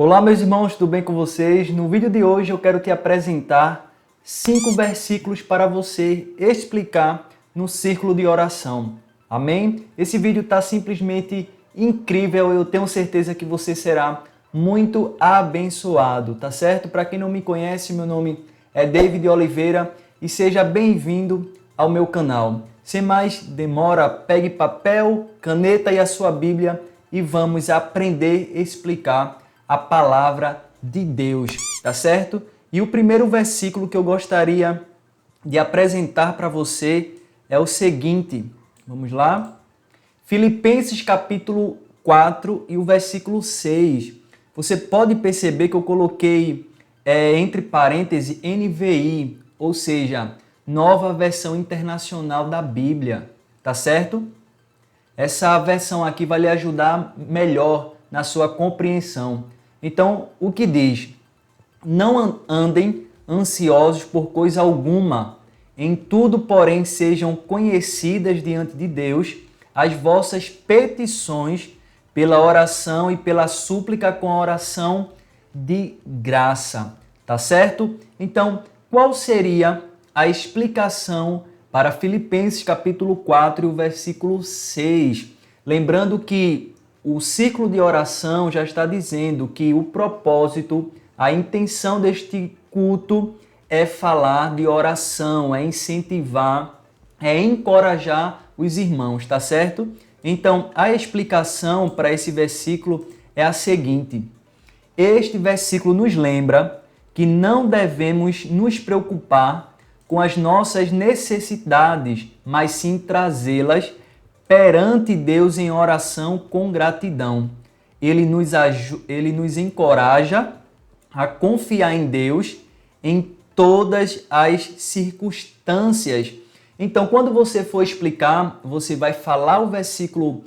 Olá, meus irmãos, tudo bem com vocês? No vídeo de hoje eu quero te apresentar 5 versículos para você explicar no círculo de oração. Amém? Esse vídeo está simplesmente incrível, eu tenho certeza que você será muito abençoado, tá certo? Para quem não me conhece, meu nome é David Oliveira e seja bem-vindo ao meu canal. Sem mais demora, pegue papel, caneta e a sua Bíblia e vamos aprender a explicar a palavra de Deus, tá certo? E o primeiro versículo que eu gostaria de apresentar para você é o seguinte, vamos lá? Filipenses capítulo 4 e o versículo 6. Você pode perceber que eu coloquei entre parênteses NVI, ou seja, Nova Versão Internacional da Bíblia, tá certo? Essa versão aqui vai lhe ajudar melhor na sua compreensão. Então, o que diz? Não andem ansiosos por coisa alguma, em tudo, porém, sejam conhecidas diante de Deus as vossas petições pela oração e pela súplica com a oração de graça, tá certo? Então, qual seria a explicação para Filipenses capítulo 4 e o versículo 6? Lembrando que o ciclo de oração já está dizendo que o propósito, a intenção deste culto é falar de oração, é incentivar, é encorajar os irmãos, tá certo? Então, a explicação para esse versículo é a seguinte: este versículo nos lembra que não devemos nos preocupar com as nossas necessidades, mas sim trazê-las perante Deus em oração com gratidão. Ele nos encoraja a confiar em Deus em todas as circunstâncias. Então, quando você for explicar, você vai falar o versículo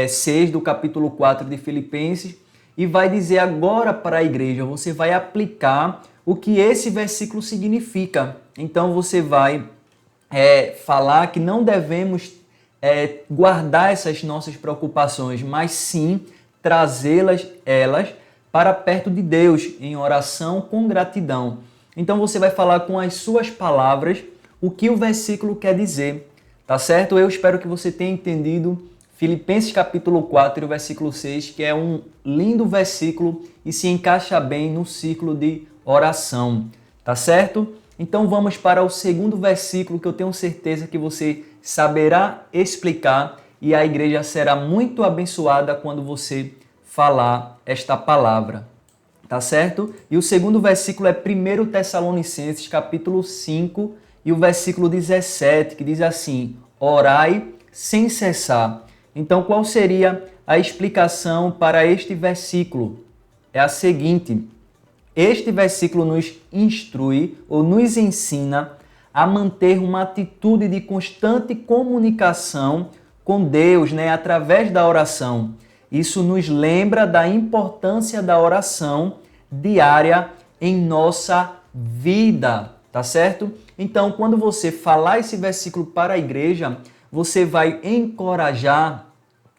6 do capítulo 4 de Filipenses e vai dizer agora para a igreja, você vai aplicar o que esse versículo significa. Então, você vai falar que não devemos guardar essas nossas preocupações, mas sim trazê-las para perto de Deus em oração com gratidão. Então você vai falar com as suas palavras o que o versículo quer dizer, tá certo? Eu espero que você tenha entendido Filipenses capítulo 4 e o versículo 6, que é um lindo versículo e se encaixa bem no ciclo de oração, tá certo? Então vamos para o segundo versículo que eu tenho certeza que você saberá explicar e a igreja será muito abençoada quando você falar esta palavra, tá certo? E o segundo versículo é 1 Tessalonicenses capítulo 5 e o versículo 17, que diz assim: orai sem cessar. Então qual seria a explicação para este versículo? É a seguinte: este versículo nos instrui ou nos ensina a manter uma atitude de constante comunicação com Deus, através da oração. Isso nos lembra da importância da oração diária em nossa vida, tá certo? Então, quando você falar esse versículo para a igreja, você vai encorajar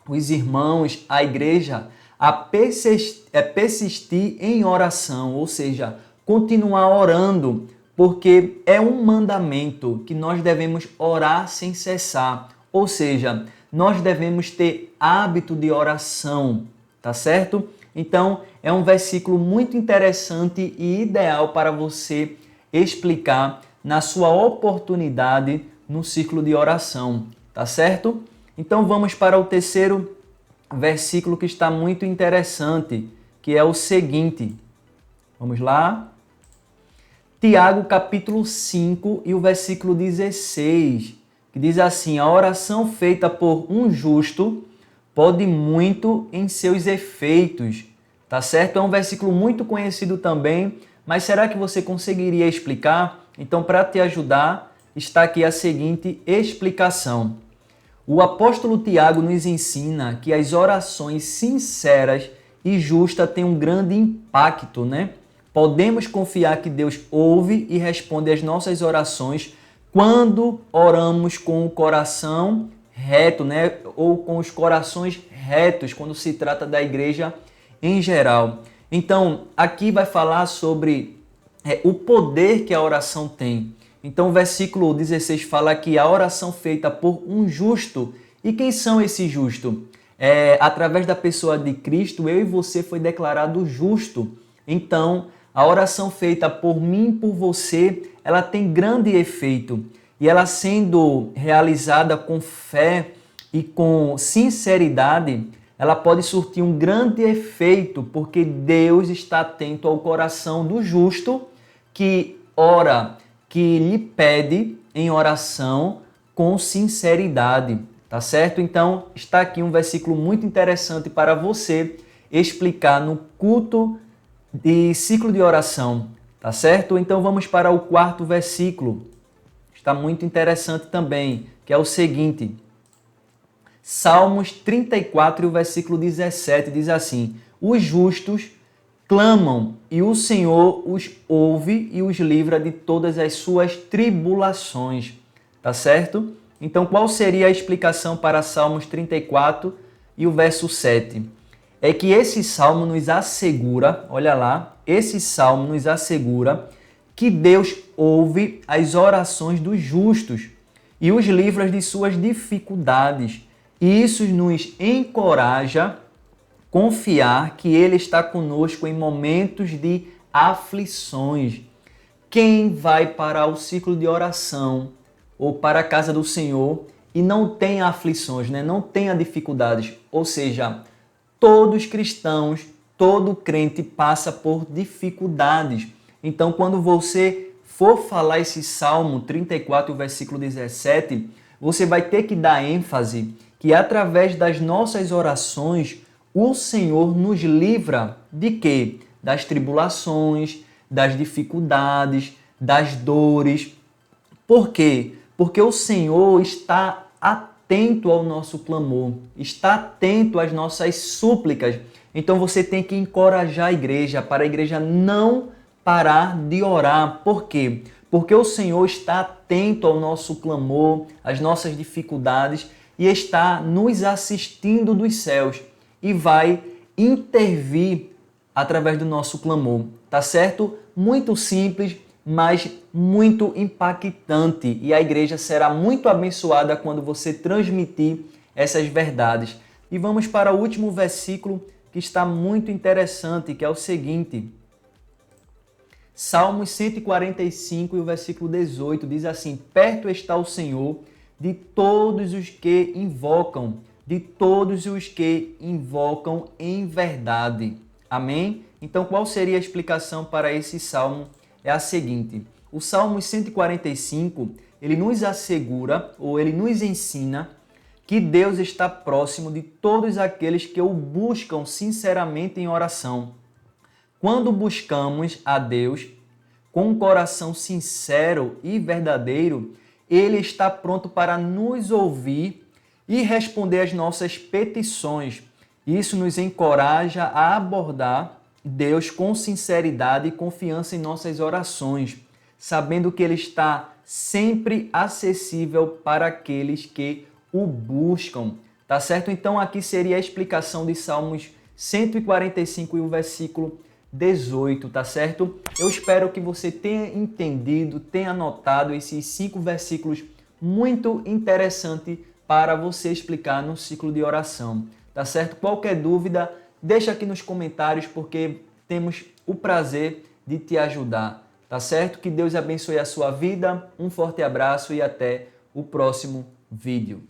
os irmãos, a igreja, a persistir em oração, ou seja, continuar orando, porque é um mandamento que nós devemos orar sem cessar, ou seja, nós devemos ter hábito de oração, tá certo? Então, é um versículo muito interessante e ideal para você explicar na sua oportunidade no ciclo de oração, tá certo? Então, vamos para o terceiro versículo que está muito interessante, que é o seguinte. Vamos lá? Tiago capítulo 5 e o versículo 16, que diz assim: a oração feita por um justo pode muito em seus efeitos. Tá certo? É um versículo muito conhecido também, mas será que você conseguiria explicar? Então, para te ajudar, está aqui a seguinte explicação. O apóstolo Tiago nos ensina que as orações sinceras e justas têm um grande impacto, Podemos confiar que Deus ouve e responde às nossas orações quando oramos com o coração reto, Ou com os corações retos, quando se trata da igreja em geral. Então, aqui vai falar sobre o poder que a oração tem. Então, o versículo 16 fala que a oração feita por um justo. E quem são esses justos? Através da pessoa de Cristo, eu e você foi declarado justo. Então, a oração feita por mim e por você, ela tem grande efeito. E ela sendo realizada com fé e com sinceridade, ela pode surtir um grande efeito, porque Deus está atento ao coração do justo que ora, que lhe pede em oração com sinceridade, tá certo? Então, está aqui um versículo muito interessante para você explicar no culto de ciclo de oração, tá certo? Então, vamos para o quarto versículo. Está muito interessante também, que é o seguinte: Salmos 34 e o versículo 17 diz assim: os justos clamam e o Senhor os ouve e os livra de todas as suas tribulações. Tá certo? Então, qual seria a explicação para Salmos 34 e o verso 7? É que esse salmo nos assegura, olha lá, esse salmo nos assegura que Deus ouve as orações dos justos e os livra de suas dificuldades. E isso nos encoraja a confiar que Ele está conosco em momentos de aflições. Quem vai para o ciclo de oração ou para a casa do Senhor e não tem aflições, né? Não tenha dificuldades, ou seja, todos cristãos, todo crente passa por dificuldades. Então, quando você for falar esse Salmo 34, versículo 17, você vai ter que dar ênfase que através das nossas orações, o Senhor nos livra de quê? Das tribulações, das dificuldades, das dores. Por quê? Porque o Senhor está atento ao nosso clamor, está atento às nossas súplicas. Então você tem que encorajar a igreja para a igreja não parar de orar. Por quê? Porque o Senhor está atento ao nosso clamor, às nossas dificuldades e está nos assistindo dos céus e vai intervir através do nosso clamor. Tá certo? Muito simples, mas muito impactante. E a igreja será muito abençoada quando você transmitir essas verdades. E vamos para o último versículo que está muito interessante, que é o seguinte: Salmos 145 e o versículo 18 diz assim: perto está o Senhor de todos os que invocam, em verdade. Amém? Então, qual seria a explicação para esse salmo? É a seguinte: o Salmo 145, ele nos assegura, ou ele nos ensina, que Deus está próximo de todos aqueles que o buscam sinceramente em oração. Quando buscamos a Deus com um coração sincero e verdadeiro, Ele está pronto para nos ouvir e responder às nossas petições. Isso nos encoraja a abordar Deus com sinceridade e confiança em nossas orações, sabendo que Ele está sempre acessível para aqueles que o buscam. Tá certo? Então aqui seria a explicação de Salmos 145 e o versículo 18, tá certo? Eu espero que você tenha entendido, tenha anotado esses 5 versículos muito interessantes para você explicar no ciclo de oração, tá certo? Qualquer dúvida, deixa aqui nos comentários, porque temos o prazer de te ajudar, tá certo? Que Deus abençoe a sua vida, um forte abraço e até o próximo vídeo.